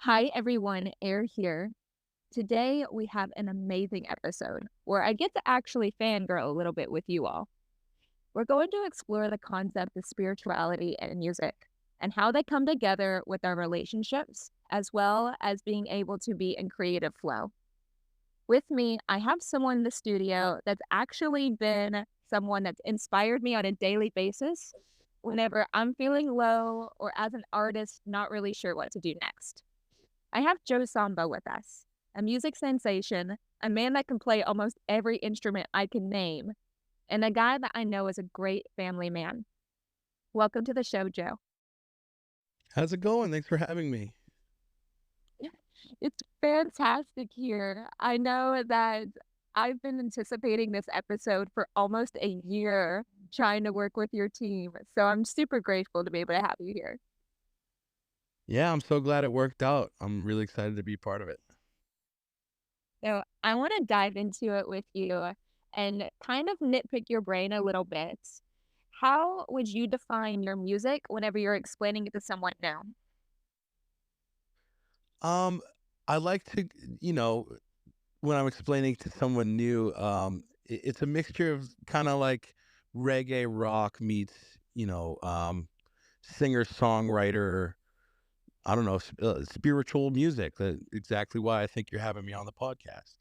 Hi everyone, Air here. Today we have an amazing episode where I get to actually fangirl a little bit with you all. We're going to explore the concept of spirituality and music and how they come together with our relationships, as well as being able to be in creative flow. With me, I have someone in the studio that's actually been someone that's inspired me on a daily basis whenever I'm feeling low or as an artist, not really sure what to do next. I have Joe Samba with us, a music sensation, a man that can play almost every instrument I can name, and a guy that I know is a great family man. Welcome to the show, Joe. How's it going? Thanks for having me. It's fantastic here. I know that I've been anticipating this episode for almost a year trying to work with your team. So I'm super grateful to be able to have you here. Yeah, I'm so glad it worked out. I'm really excited to be part of it. So I want to dive into it with you and kind of nitpick your brain a little bit. How would you define your music whenever you're explaining it to someone new? Um, I like to, you know, when I'm explaining to someone new, it's a mixture of kind of like reggae rock meets, singer songwriter. I don't know, spiritual music. Exactly why I think you're having me on the podcast.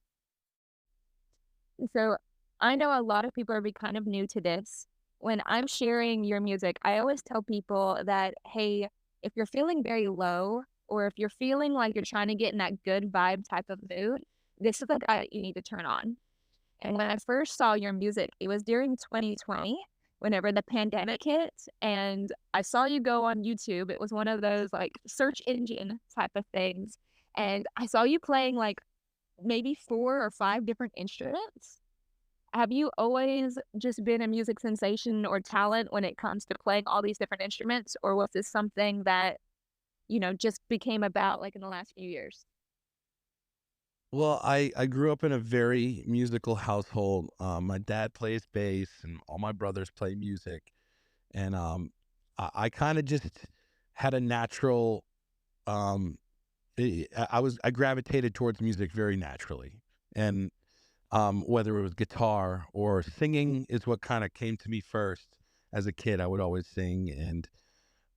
So I know a lot of people are be kind of new to this. When I'm sharing your music, I always tell people that, hey, if you're feeling very low or if you're feeling like you're trying to get in that good vibe type of mood, this is the guy that you need to turn on. And when I first saw your music, it was during 2020, whenever the pandemic hit, and I saw you go on YouTube. It was one of those like search engine type of things. And I saw you playing like maybe 4 or 5 different instruments. Have you always just been a music sensation or talent when it comes to playing all these different instruments? Or was this something that, just became about like in the last few years? Well, I grew up in a very musical household. My dad plays bass, and all my brothers play music. And I kind of just had a natural I gravitated towards music very naturally, and whether it was guitar or singing is what kind of came to me first. As a kid, I would always sing,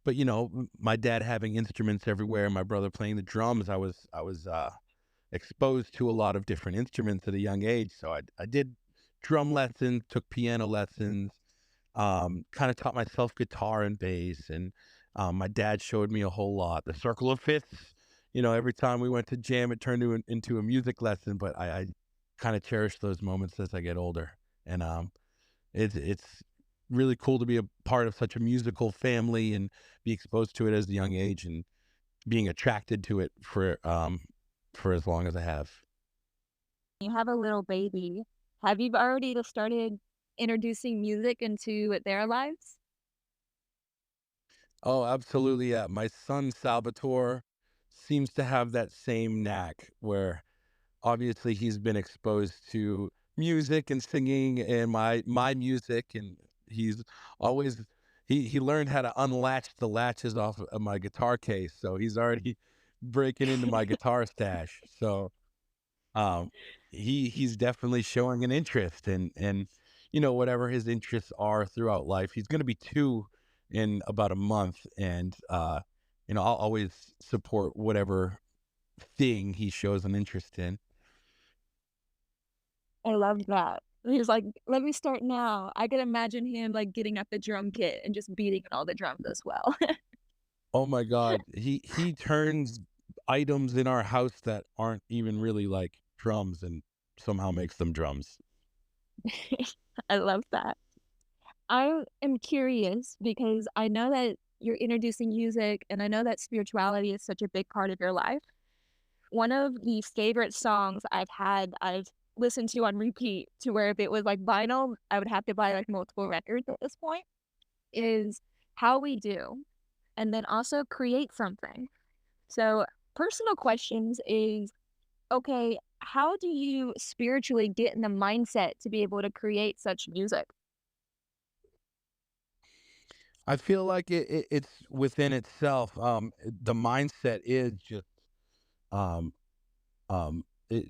but my dad having instruments everywhere, my brother playing the drums, I was exposed to a lot of different instruments at a young age. So I did drum lessons, took piano lessons, kind of taught myself guitar and bass, and my dad showed me a whole lot. The circle of fifths, every time we went to jam, it turned into a music lesson. But I kind of cherish those moments as I get older, and it's really cool to be a part of such a musical family and be exposed to it as a young age and being attracted to it for as long as I have. You have a little baby. Have you already started introducing music into their lives? Oh, absolutely. Yeah. My son Salvatore seems to have that same knack where obviously he's been exposed to music and singing and my music, and he's always he learned how to unlatch the latches off of my guitar case. So he's already breaking into my guitar stash. So um he's definitely showing an interest, and whatever his interests are throughout life. He's going to be 2 in about a month, and I'll always support whatever thing he shows an interest in. I love that. He was like, "Let me start now." I could imagine him, like, getting up the drum kit and just beating all the drums as well. Oh my god, he turns items in our house that aren't even really like drums and somehow makes them drums. I love that. I am curious because I know that you're introducing music, and I know that spirituality is such a big part of your life. One of the favorite songs I've listened to on repeat to where if it was, like, vinyl, I would have to buy, like, multiple records at this point, is How We Do, and then also Create Something. So, personal questions is, okay, how do you spiritually get in the mindset to be able to create such music? I feel like it's within itself. The mindset is just Um,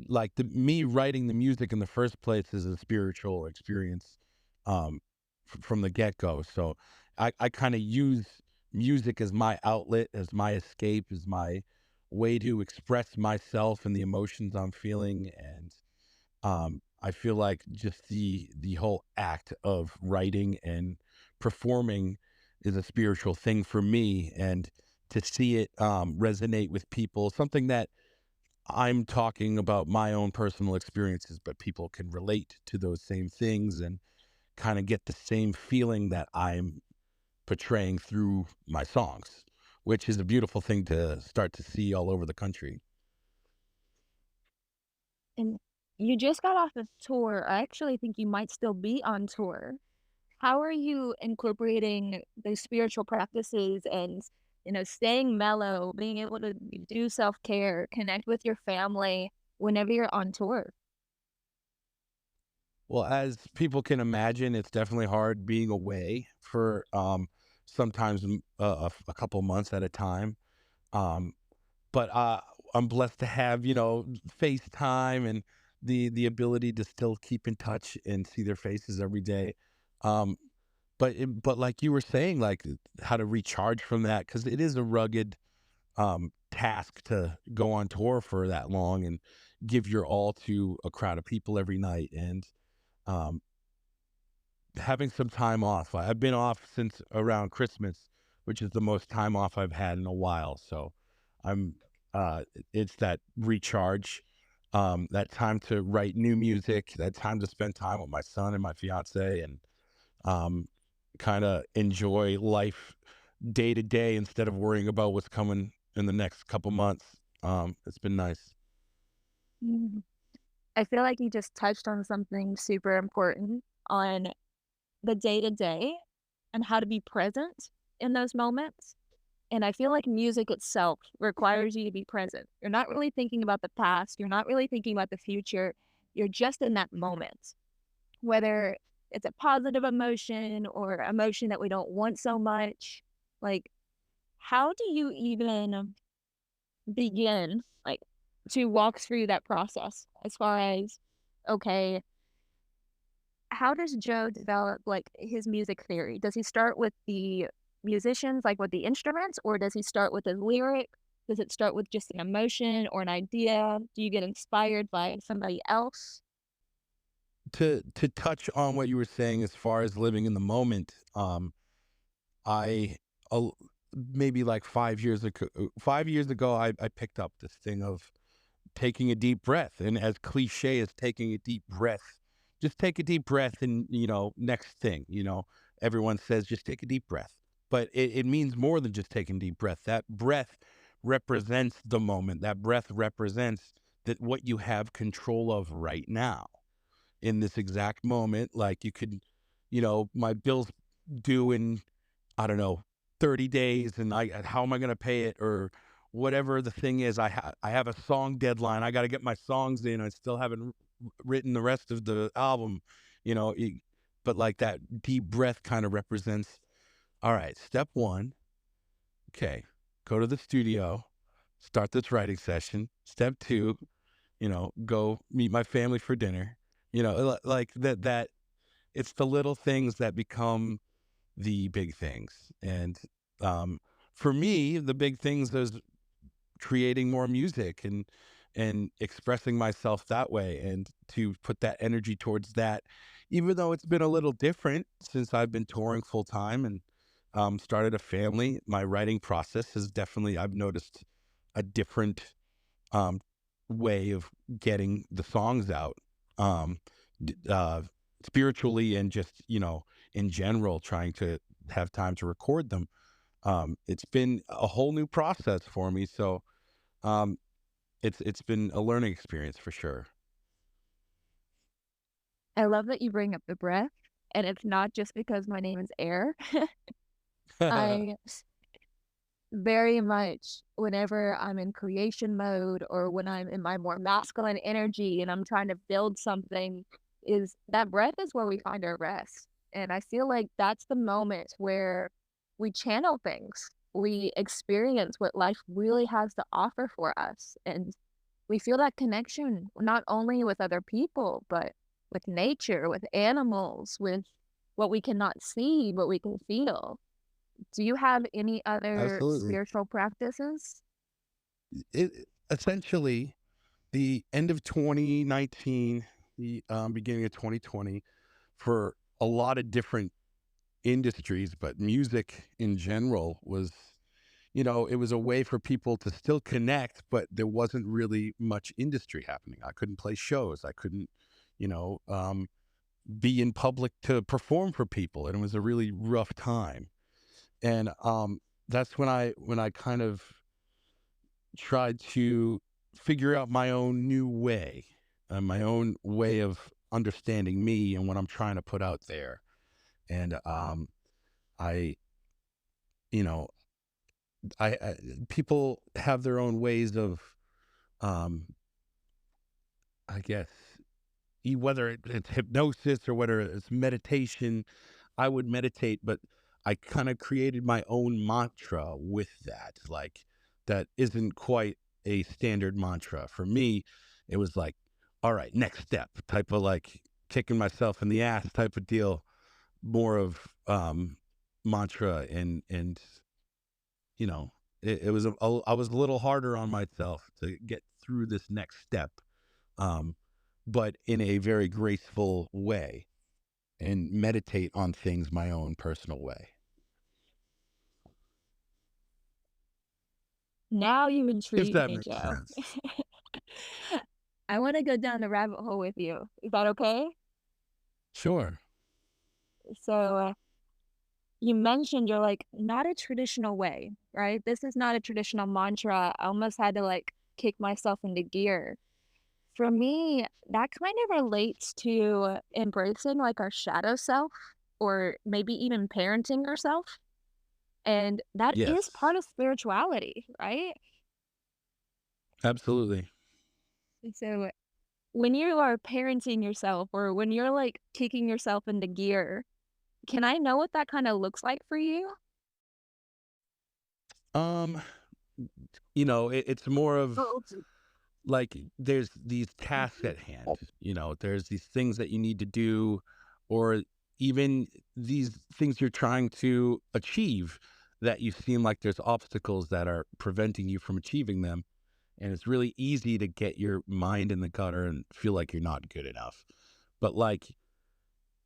like me writing the music in the first place is a spiritual experience um, from the get go. So I kind of use music as my outlet, as my escape, as my way to express myself and the emotions I'm feeling. And I feel like just the whole act of writing and performing is a spiritual thing for me, and to see it resonate with people, something that I'm talking about my own personal experiences, but people can relate to those same things and kind of get the same feeling that I'm portraying through my songs, which is a beautiful thing to start to see all over the country. And you just got off of tour. I actually think you might still be on tour. How are you incorporating those spiritual practices and, staying mellow, being able to do self-care, connect with your family whenever you're on tour? Well, as people can imagine, it's definitely hard being away for sometimes a couple months at a time. Um, but I'm blessed to have FaceTime and the ability to still keep in touch and see their faces every day. Um, but like you were saying, like how to recharge from that, because it is a rugged task to go on tour for that long and give your all to a crowd of people every night. And um, having some time off. I've been off since around Christmas, which is the most time off I've had in a while. So I'm it's that recharge, that time to write new music, that time to spend time with my son and my fiance, and um kind of enjoy life day to day instead of worrying about what's coming in the next couple months. It's been nice. Mhm. I feel like you just touched on something super important on the day to day and how to be present in those moments. And I feel like music itself requires you to be present. You're not really thinking about the past. You're not really thinking about the future. You're just in that moment, whether it's a positive emotion or emotion that we don't want so much. Like, how do you even begin, like, to walk through that process as far as, okay, how does Joe develop, like, his music theory? Does he start with the musicians, like, with the instruments, or does he start with a lyric? Does it start with just an emotion or an idea? Do you get inspired by somebody else? To touch on what you were saying as far as living in the moment, I uh, maybe like 5 years ago, 5 years ago, I picked up this thing of taking a deep breath, and as cliche as taking a deep breath, just take a deep breath, and next thing, everyone says just take a deep breath, but it means more than just taking deep breath. That breath represents the moment. That breath represents that what you have control of right now in this exact moment. Like you could, my bills due in, I don't know, 30 days, and how am I going to pay it, or whatever the thing is. I have a song deadline. I got to get my songs in. I still haven't written the rest of the album, you know, it- but like that deep breath kind of represents, all right, step one, okay, go to the studio, start this writing session. Step two, go meet my family for dinner. Like that it's the little things that become the big things. And um, for me, the big things is creating more music and expressing myself that way, and to put that energy towards that, even though it's been a little different since I've been touring full time and started a family. My writing process has definitely, I've noticed a different um, way of getting the songs out, um, spiritually, and just in general, trying to have time to record them. It's been a whole new process for me, so um, it's been a learning experience for sure. I love that you bring up the breath, and it's not just because my name is Air. I very much, whenever I'm in creation mode or when I'm in my more masculine energy and I'm trying to build something, is that breath is where we find our rest. And I feel like that's the moment where we channel things. we experience what life really has to offer for us. And we feel that connection not only with other people, but with nature, with animals, with what we cannot see, but we can feel. Do you have any other Absolutely. spiritual practices? It essentially the end of 2019, the beginning of 2020, for a lot of different industries, but music in general was, it was a way for people to still connect, but there wasn't really much industry happening. I couldn't play shows. I couldn't, you know, um, be in public to perform for people, and it was a really rough time. And that's when I kind of tried to figure out my own way of understanding me and what I'm trying to put out there. And I, you know, I people have their own ways of, um, I guess, whether it's hypnosis or whether it's meditation. I would meditate, but I kind of created my own mantra with that. Like, that isn't quite a standard mantra. For me, it was like, all right, next step type of, like, kicking myself in the ass type of deal, more of mantra. And you know, it was I was a little harder on myself to get through this next step, um, but in a very graceful way, and meditate on things my own personal way. Now you If intrigue that me, makes Joe. sense. I want to go down the rabbit hole with you. Is that okay? Sure. So, you mentioned you're like, not a traditional way, right? This is not a traditional mantra. I almost had to like kick myself into gear. For me, that kind of relates to embracing like our shadow self or maybe even parenting yourself. And that is Yes. part of spirituality, right? Absolutely. So when you are parenting yourself or when you're like kicking yourself into gear, can I know what that kind of looks like for you? Um, it's more of like, there's these tasks at hand. There's these things that you need to do, or even these things you're trying to achieve, that you seem like there's obstacles that are preventing you from achieving them. And it's really easy to get your mind in the gutter and feel like you're not good enough. But, like,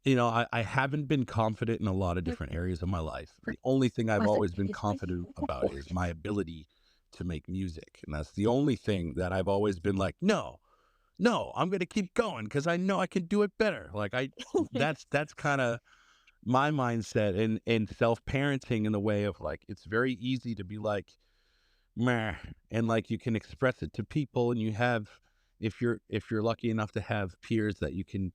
I haven't been confident in a lot of different areas of my life. The only thing I've always been confident about is my ability to make music. And that's the only thing that I've always been like, no, no, I'm going to keep going because I know I can do it better. Like, that's kind of my mindset, and self-parenting, in the way of, like, it's very easy to be like, meh, and, like, you can express it to people, and you have, if you're lucky enough to have peers that you can,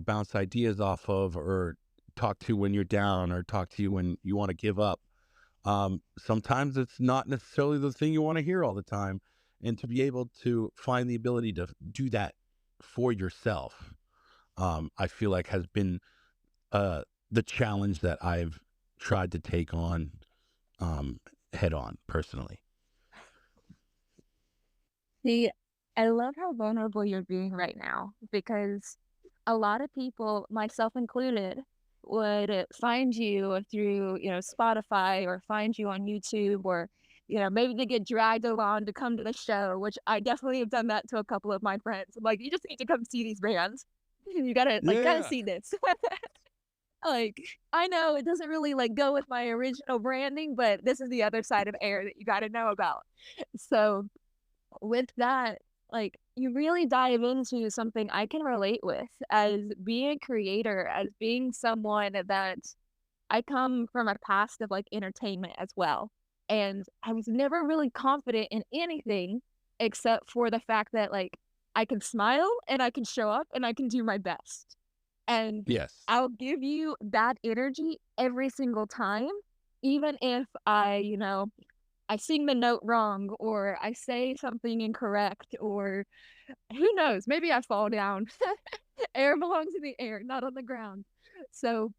bounce ideas off of, or talk to when you're down, or talk to you when you want to give up. Sometimes it's not necessarily the thing you want to hear all the time, and to be able to find the ability to do that for yourself, I feel like has been, uh, the challenge that I've tried to take on, um, head on personally. See, I love how vulnerable you're being right now because a lot of people, myself included, would find you through, Spotify or find you on YouTube or, maybe they get dragged along to come to the show, which I definitely have done that to a couple of my friends. I'm like, you just need to come see these bands. You gotta Yeah. see this. Like, I know it doesn't really like go with my original branding, but this is the other side of air that you gotta know about. So with that, like, you really dive into something I can relate with as being a creator, as being someone that I come from a past of like entertainment as well. And I was never really confident in anything except for the fact that like I can smile and I can show up and I can do my best. And Yes. I'll give you that energy every single time, even if I sing the note wrong or I say something incorrect or who knows, maybe I fall down. Air belongs in the air, not on the ground. So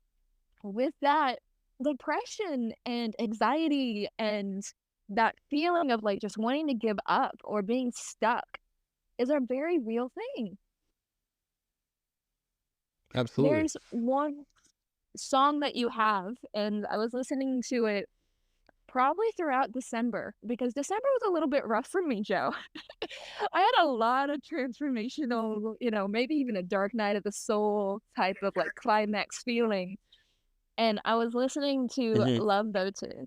with that, depression and anxiety and that feeling of like just wanting to give up or being stuck is a very real thing. Absolutely. There's one song that you have, and I was listening to it probably throughout December because December was a little bit rough for me, Joe. I had a lot of transformational, maybe even a dark night of the soul type of like climax feeling. And I was listening to Hmm. Love Votive,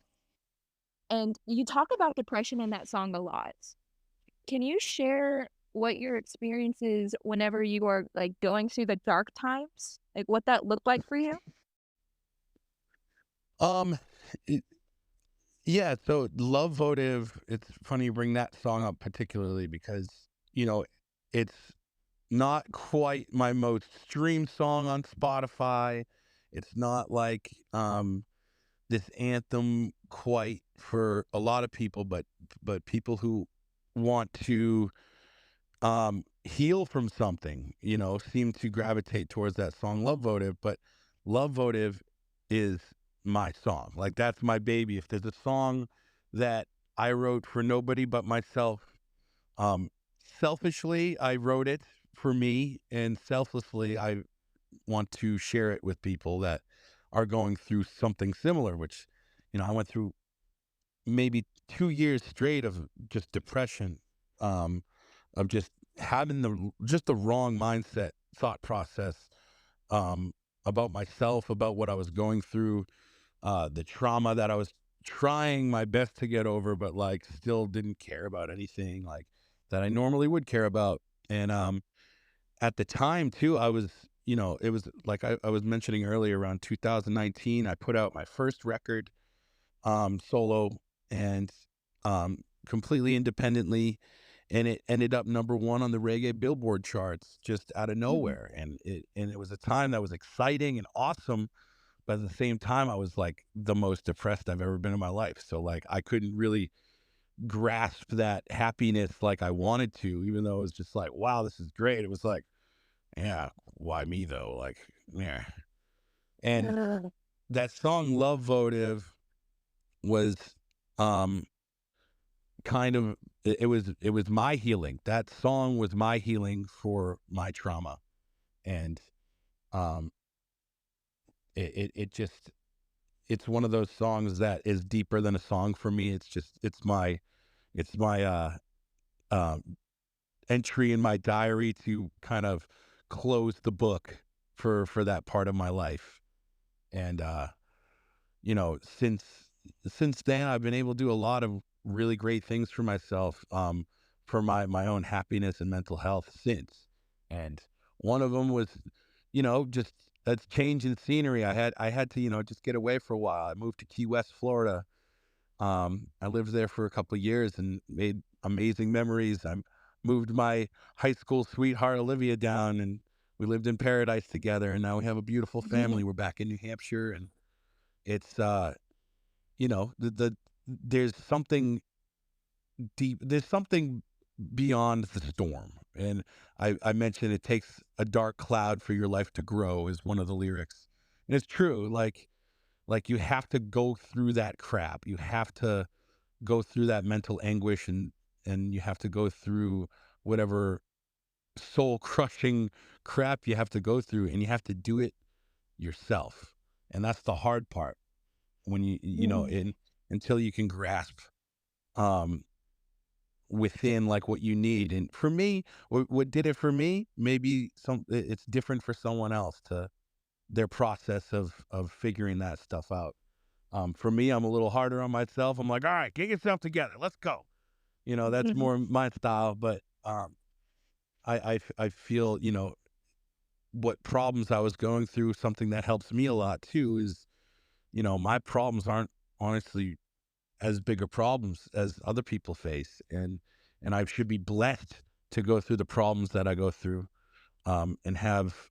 and you talk about depression in that song a lot. Can you share what your experience is whenever you are like going through the dark times? Like what that looked like for you? Um, it, yeah. So Love Votive. It's funny you bring that song up particularly because you know it's not quite my most streamed song on Spotify. It's not like this anthem quite for a lot of people, but people who want to heal from something, seem to gravitate towards that song Love Votive. But Love Votive is my song. Like that's my baby. If there's a song that I wrote for nobody but myself, um selfishly I wrote it for me, and selflessly I want to share it with people that are going through something similar, which, I went through maybe 2 years straight of just depression, um, of just having just the wrong mindset, thought process, um, about myself, about what I was going through, the trauma that I was trying my best to get over, but like still didn't care about anything like that I normally would care about. And at the time too, I was, it was like I was mentioning earlier, around 2019, I put out my first record, solo, and completely independently, and it ended up number one on the reggae Billboard charts just out of Mhm. nowhere. And it was a time that was exciting and awesome, but at the same time, I was like the most depressed I've ever been in my life. So like I couldn't really grasp that happiness like I wanted to, even though it was just like, wow, this is great. It was like, yeah, why me though? Like, yeah. And Ugh. that song Love Votive was um kind of it was my healing. That song was my healing for my trauma. And um it just it's one of those songs that is deeper than a song for me. It's my uh entry in my diary to kind of close the book for that part of my life. And since then I've been able to do a lot of really great things for myself, for my own happiness and mental health since. And one of them was, just a change in scenery. I had to, just get away for a while. I moved to Key West, Florida. I lived there for a couple of years and made amazing memories. I moved my high school sweetheart Olivia down, and we lived in paradise together. And now we have a beautiful family. We're back in New Hampshire, and it's the there's something deep. There's something beyond the storm. And I mentioned it takes a dark cloud for your life to grow is one of the lyrics, and it's true. Like you have to go through that crap. You have to go through that mental anguish, and you have to go through whatever soul crushing crap you have to go through, and you have to do it yourself. And that's the hard part, when Mhm. in until you can grasp um within like what you need. And for me, what did it for me, maybe it's different for someone else, to their process of figuring that stuff out. For me, I'm a little harder on myself. I'm like, all right, get yourself together, let's go. That's more my style. But I feel, what problems I was going through, something that helps me a lot too is, my problems aren't honestly as big a problems as other people face. And I should be blessed to go through the problems that I go through, and have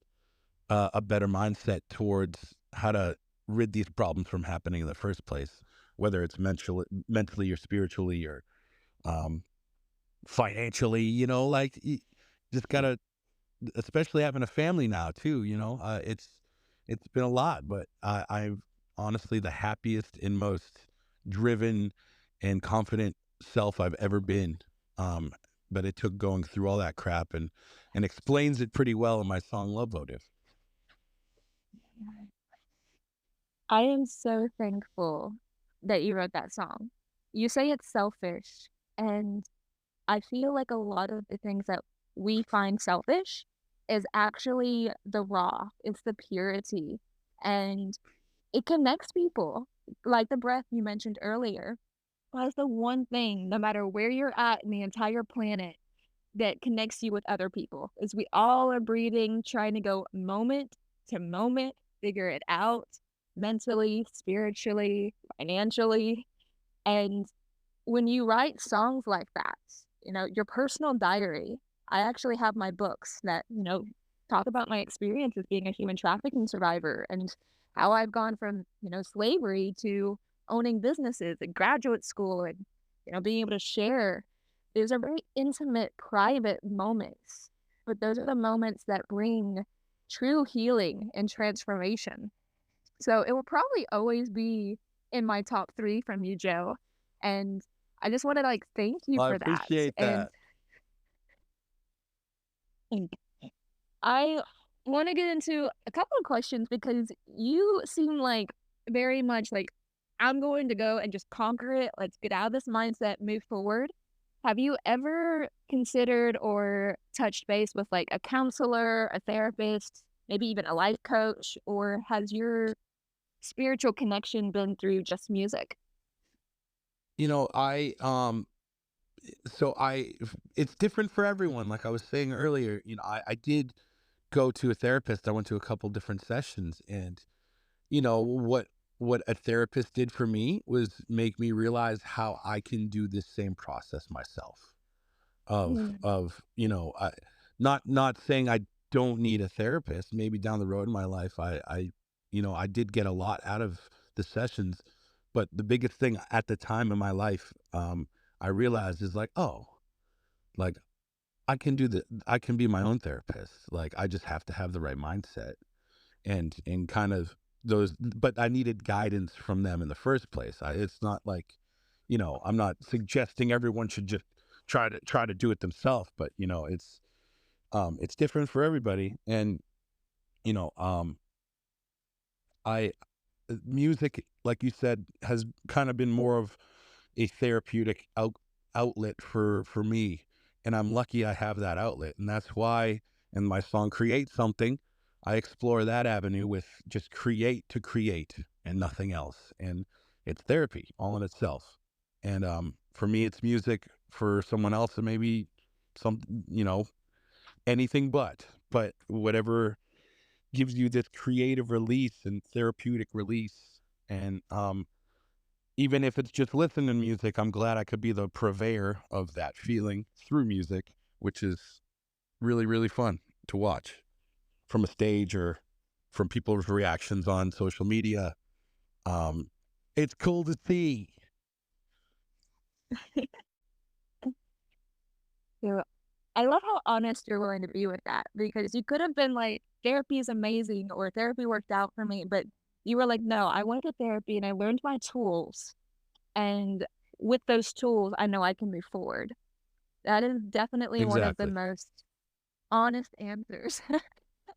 a better mindset towards how to rid these problems from happening in the first place, whether it's mentally or spiritually, or um, financially. Like just gotta, especially having a family now too. It's been a lot, but I've honestly the happiest and most driven and confident self I've ever been. Um, but it took going through all that crap and explains it pretty well in my song Love Votive. I am so thankful that you wrote that song. You say it's selfish, and I feel like a lot of the things that we find selfish is actually the raw, it's the purity, and it connects people. Like the breath you mentioned earlier, that's the one thing, no matter where you're at in the entire planet, that connects you with other people, is we all are breathing, trying to go moment to moment, figure it out mentally, spiritually, financially, and when you write songs like that, your personal diary. I actually have my books that, talk about my experience as being a human trafficking survivor and how I've gone from, slavery to owning businesses and graduate school and, being able to share. Those are very intimate, private moments, but those are the moments that bring true healing and transformation. So it will probably always be in my top 3 from you, Joe, and I just wanna, thank you I for that, appreciate and that. and I wanna get into a couple of questions because you seem like very much like, "I'm going to go and just conquer it, let's get out of this mindset, move forward." Have you ever considered or touched base with, like, a counselor, a therapist, maybe even a life coach, or has your spiritual connection been through just music? You know, it's different for everyone. Like I was saying earlier, I did go to a therapist. I went to a couple different sessions, and what a therapist did for me was make me realize how I can do this same process myself. Mm. Not saying I don't need a therapist. Maybe down the road in my life, I did get a lot out of the sessions, but the biggest thing at the time in my life, I realized is like, oh, like I can be my own therapist. Like I just have to have the right mindset and kind of but I needed guidance from them in the first place. It's not like, I'm not suggesting everyone should just try to do it themselves, but it's different for everybody. And, you know, um I music, like you said, has kind of been more of a therapeutic outlet for me, and I'm lucky I have that outlet, and that's why in my song "Create Something," I explore that avenue with just create to create and nothing else, and it's therapy all in itself. And for me, it's music. For someone else, it may be some, you know, anything but whatever gives you this creative release and therapeutic release. And even if it's just listening to music, I'm glad I could be the purveyor of that feeling through music, which is really, really fun to watch from a stage or from people's reactions on social media. Um, it's cool to see. So, I love how honest you're willing to be with that because you could have been like, "Therapy is amazing," or "Therapy worked out for me," but you were like, "No, I went to therapy and I learned my tools, and with those tools, I know I can move forward." That is definitely one of the Exactly. most honest answers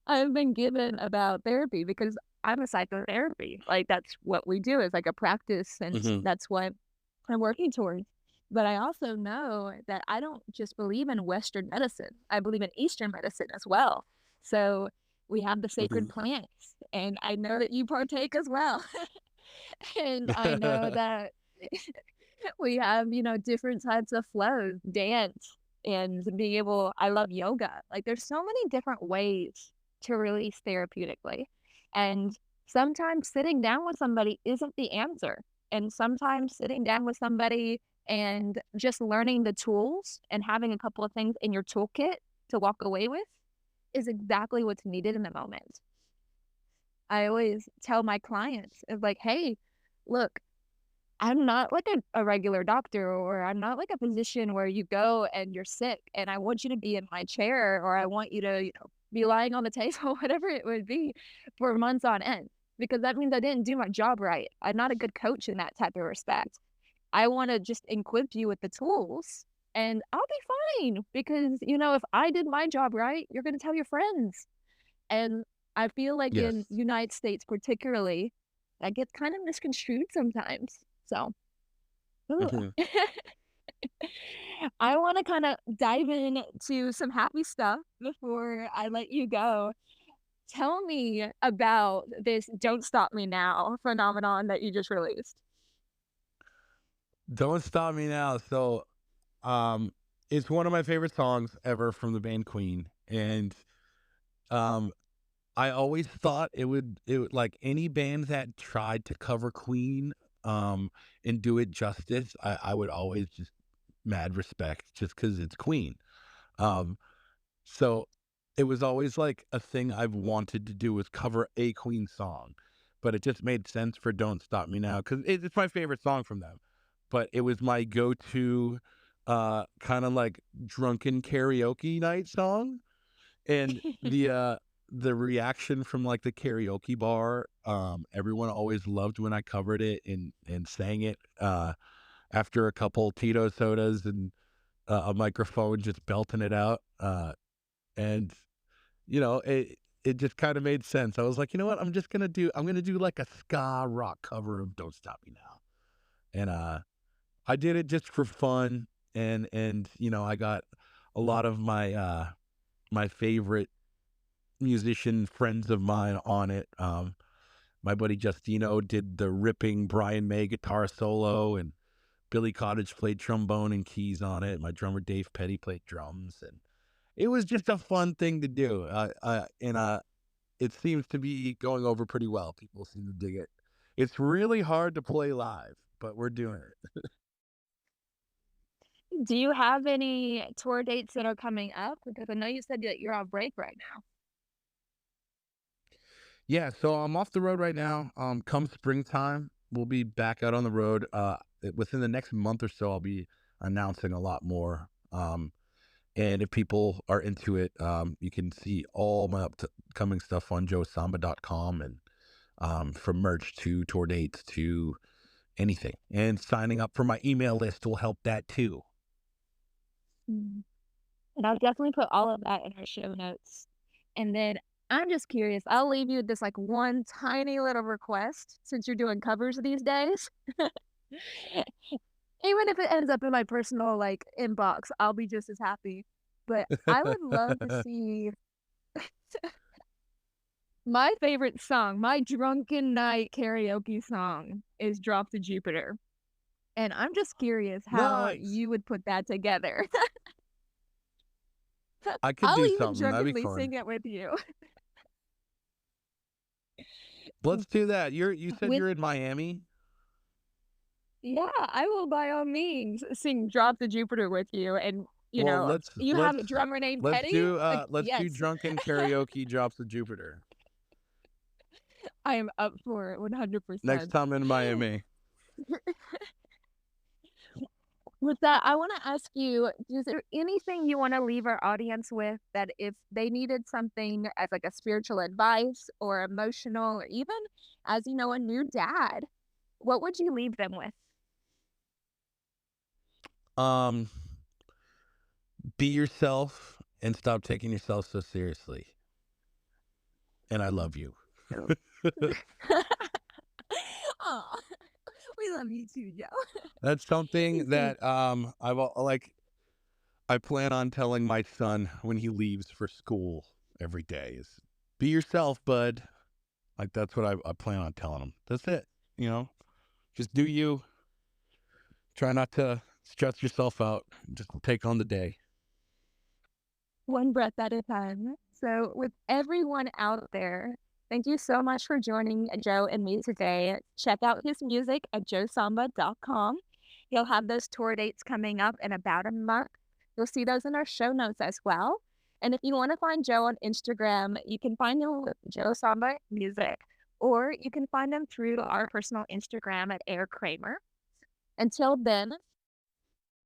I've been given about therapy because I'm a psychotherapy. Like, that's what we do is like a practice, and Hmm. that's what I'm working towards. But I also know that I don't just believe in Western medicine, I believe in Eastern medicine as well. So we have the sacred Hmm. plants, and I know that you partake as well. And I know that we have, different types of flows, dance, and being able I love yoga. Like, there's so many different ways to release therapeutically. And sometimes sitting down with somebody isn't the answer. And sometimes sitting down with somebody and just learning the tools and having a couple of things in your toolkit to walk away with is exactly what's needed in the moment. I always tell my clients, of like, hey, look, I'm not like a regular doctor, or I'm not like a physician where you go and you're sick and I want you to be in my chair or I want you to, be lying on the table, whatever it would be for months on end. because that means I didn't do my job right. I'm not a good coach in that type of respect. I want to just equip you with the tools and I'll be fine because, if I did my job right, you're going to tell your friends. And I feel like Yes. in United States particularly, that gets kind of misconstrued sometimes. So, ooh. Mhm. I want to kind of dive into some happy stuff before I let you go. Tell me about this "Don't Stop Me Now" phenomenon that you just released. Don't Stop Me Now. So, um, it's one of my favorite songs ever from the band Queen, and um, I always thought it would like any band that tried to cover Queen, and do it justice. I would always just mad respect just because it's Queen. Um, so it was always like a thing I've wanted to do was cover a Queen song, but it just made sense for "Don't Stop Me Now" because it's my favorite song from them. But it was my go-to, kind of like drunken karaoke night song, and the reaction from like the karaoke bar, everyone always loved when I covered it and sang it after a couple Tito sodas and a microphone, just belting it out. And it just kind of made sense. I was like, you know what? I'm gonna do like a ska rock cover of "Don't Stop Me Now," and I did it just for fun, and I got a lot of my favorite musician friends of mine on it. My buddy Justino did the ripping Brian May guitar solo, and Billy Cottage played trombone and keys on it. My drummer Dave Petty played drums, and it was just a fun thing to do. And it seems to be going over pretty well. People seem to dig it. It's really hard to play live, but we're doing it. Do you have any tour dates that are coming up? Because I know you said that you're on break right now. Yeah, so I'm off the road right now. Come springtime, we'll be back out on the road. Within the next month or so, I'll be announcing a lot more. And if people are into it, you can see all my upcoming stuff on joesamba.com, and from merch to tour dates to anything. And signing up for my email list will help that too. Mm. And I'll definitely put all of that in our show notes. And then I'm just curious, I'll leave you with this like one tiny little request since you're doing covers these days. Even if it ends up in my personal like inbox, I'll be just as happy. But I would love to see my favorite song, my drunken night karaoke song is Drop to Jupiter. And I'm just curious how Nice. you would put that together. I could I'll do even something. That'd be drunkenly fun. sing it with you. Let's do that. You said With you're in Miami. Yeah, I will by all means sing Drop to Jupiter with you. And, Well, let's you let's have a drummer named let's Petty? do Like, let's do yes, drunken karaoke drops of Jupiter I am up for it next 100%. time in Miami. With that, I want to ask you, is there anything you want to leave our audience with that if they needed something as like a spiritual advice or emotional, or even as, a new dad, what would you leave them with? Um, be yourself and stop taking yourself so seriously. And I love you. So, oh, we love you too, Joe. That's something See, that I plan on telling my son when he leaves for school every day is be yourself, bud. Like that's what I plan on telling him. That's it. You know, just do you. Try not to stress yourself out. Just take on the day. one breath at a time. So, with everyone out there, thank you so much for joining Joe and me today. Check out his music at joesamba.com. He'll have those tour dates coming up in about a month. You'll see those in our show notes as well. And if you want to find Joe on Instagram, you can find him with Joe Samba Music, or you can find him through our personal Instagram at Air Kramer. Until then,